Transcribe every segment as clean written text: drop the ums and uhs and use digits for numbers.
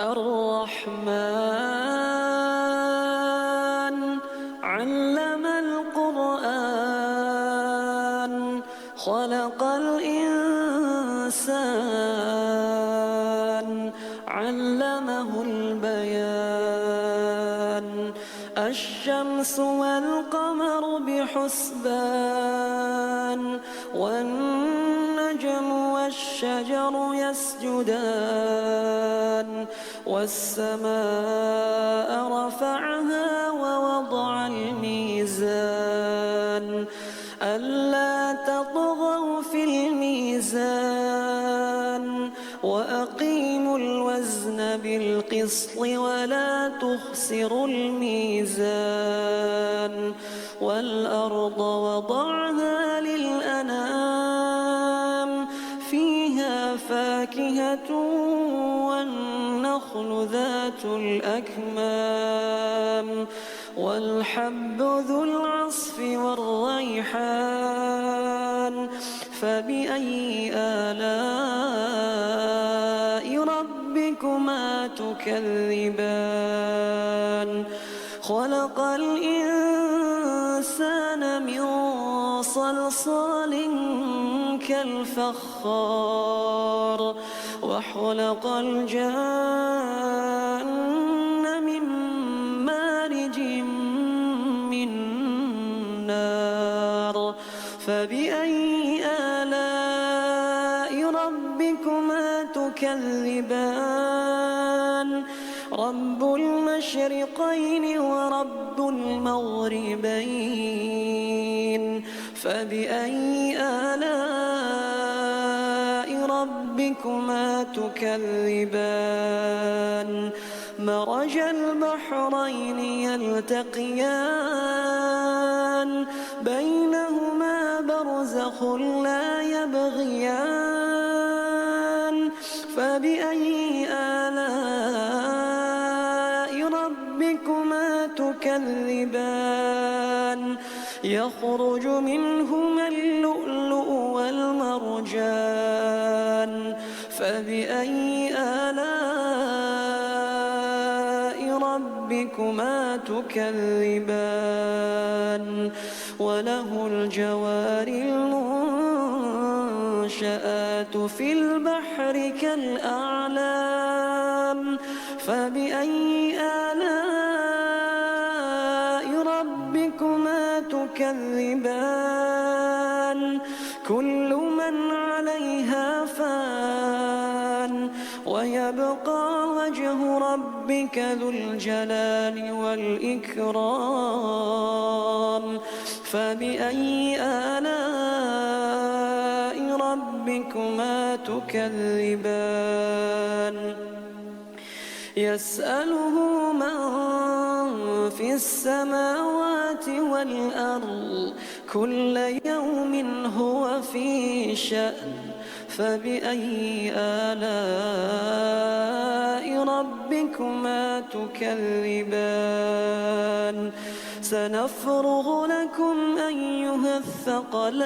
الرحمن علم القرآن خلق الإنسان علمه البيان الشمس والقمر بحسبان والنجم والشجر يسجدان والسماء رفعها ووضع الميزان ألا تطغوا في الميزان وأقيموا الوزن بالقسط ولا تخسروا الميزان والأرض وضعها للأنام فيها فاكهة والنخل ذات الأكمام والحب ذو العصف والريحان فبأي آلاء ربكما تكذبان خلق الإنسان من صلصال كالفخار وخلق الجان من مارج من نار فبأي آلاء ربكما تكذبان رب المشرقين ورب المغربين فبأي آلاء ربكما تكذبان مرج البحرين يلتقيان بينهما برزخ لا يبغيان فبأي آلاء ربكما تكذبان يخرج منهما اللؤلؤ والمرجان فبأي آلاء ربكما تكذبان وله الجوار المنشآت في البحر كالأعلام فبأي آلاء ربكما تكذبان كل من عليها فان ويبقى وجه ربك ذو الجلال والإكرام فبأي آلاء ربكما تكذبان يسأله من في السماوات والأرض كل يوم هو في شأن فبأي آلاء ربكما تكذبان سنفرغ لكم أيها الثقلان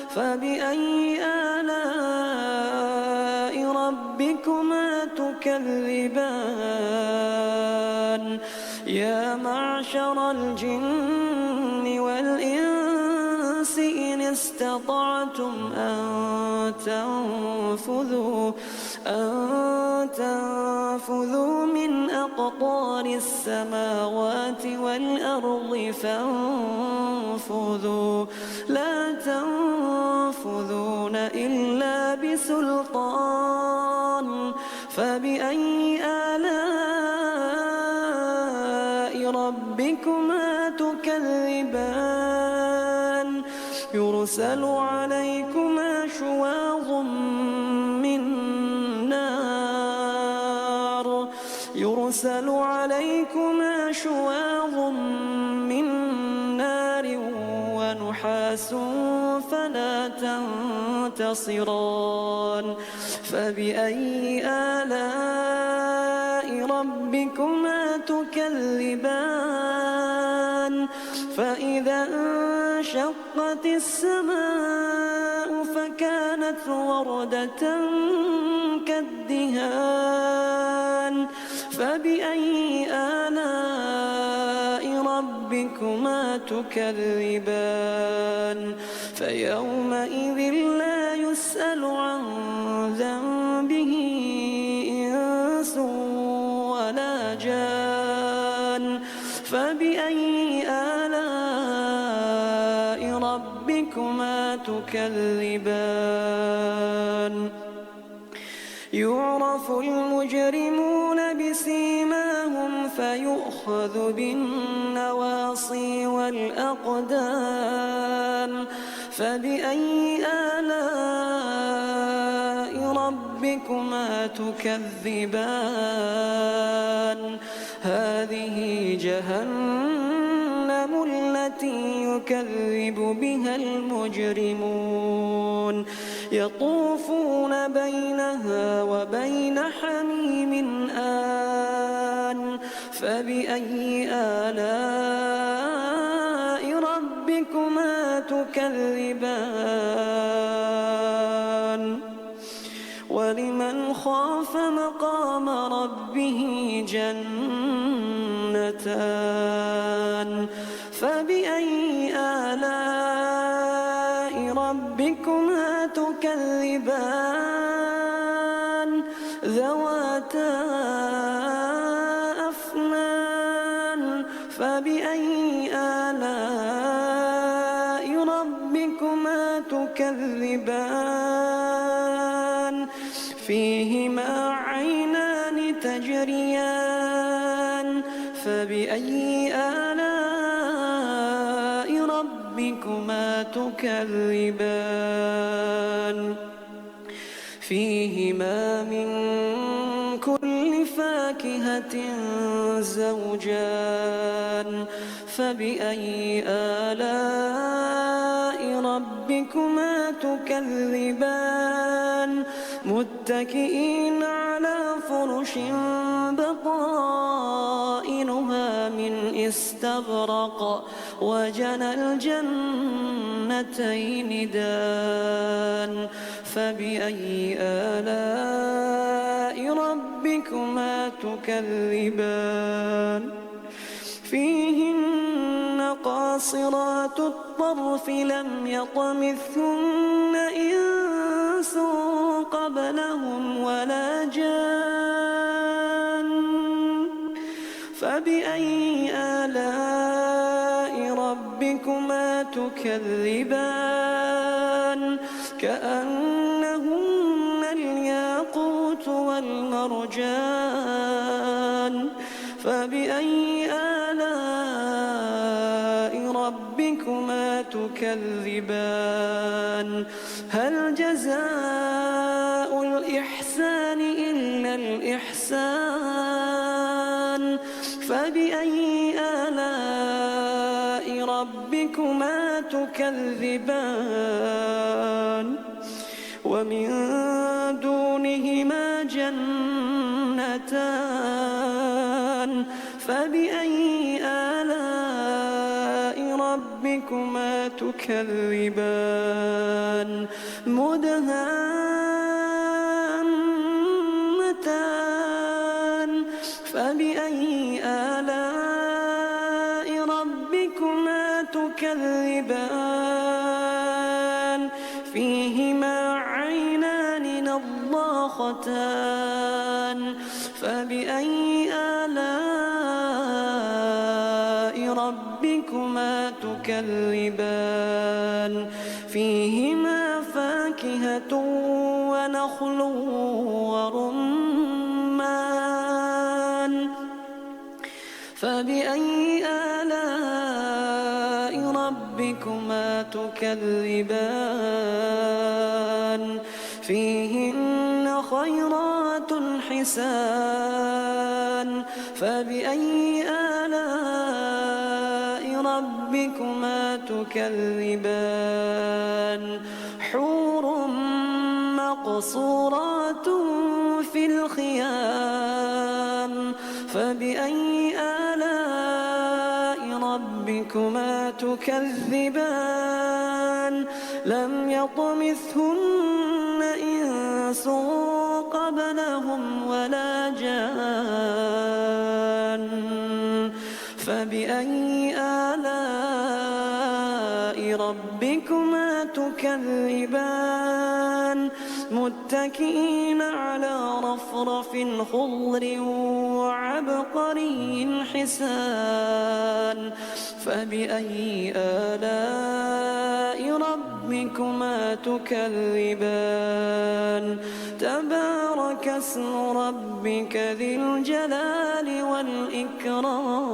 فبأي آلاء ربكما تكذبان يا معشر الجن والإنس إن استطعتم أن تنفذوا من أقطار السماوات والأرض فانفذوا لا تنفذون إلا بسلطان فبأي آلاء ربكما تكذبان يرسل عليكما شواظ من نار ونحاس فلا تنتصران فبأي آلاء ربكما تكذبان فإذا انشقت السماء فكانت وردة كالدهان فبأي آلاء ربكما تكذبان فيومئذ لا يسأل عن ذنبه إنس ولا جان فبأي آلاء ربكما تكذبان يعرف المجرمون بسيماهم فيؤخذ بالنواصي والأقدام فبأي آلاء ربكما تكذبان هذه جهنم التي يكذب بها المجرمون يطوفون بينها وبين حميم آن فبأي آلاء ربكما تكذبان ولمن خاف مقام ربه جنتان فبأي آلاء ربكما تكذبان ذواتا أفنان فبأي آلاء ربكما تكذبان فيهما عينان تجريان فبأي آلاء ربكما تكذبان فيهما من كل فاكهة زوجان فبأي آلاء ربكما تكذبان متكئين على فرش بطائنها من استبرق وجنى الجنتين دان فبأي آلاء ربكما تكذبان فيهن قاصرات الطرف لم يطمثهن إنس قبلهم ولا جان فبأي آلاء ربكما تكذبان كأنهن الياقوت والمرجان فبأي آلاء ربكما تكذبان هل جزاء الإحسان إلا الإحسان فبأي آلاء ربكما تكذبان ومن دونهما جنتان فبأي آلاء ربكما تكذبان مدهامتان فبأي آلاء ربكما تكذبان فيهما عينان نضاختان فبأي آلاء ربكما تكذبان فيهما فاكهة ونخل ورمان فبأي آلاء ربكما تكذبان فيهن خيرات حسان فبأي آلاء ربكما تكذبان حور مقصورات في الخيام فبأي آلاء ربكما تكذبان لم يطمثهن إنس قبلهم ولا جان ربكما تكذبان متكئين على رفرف خضر وعبقري حسان فبأي آلاء ربكما تكذبان تبارك اسم ربك ذي الجلال والإكرام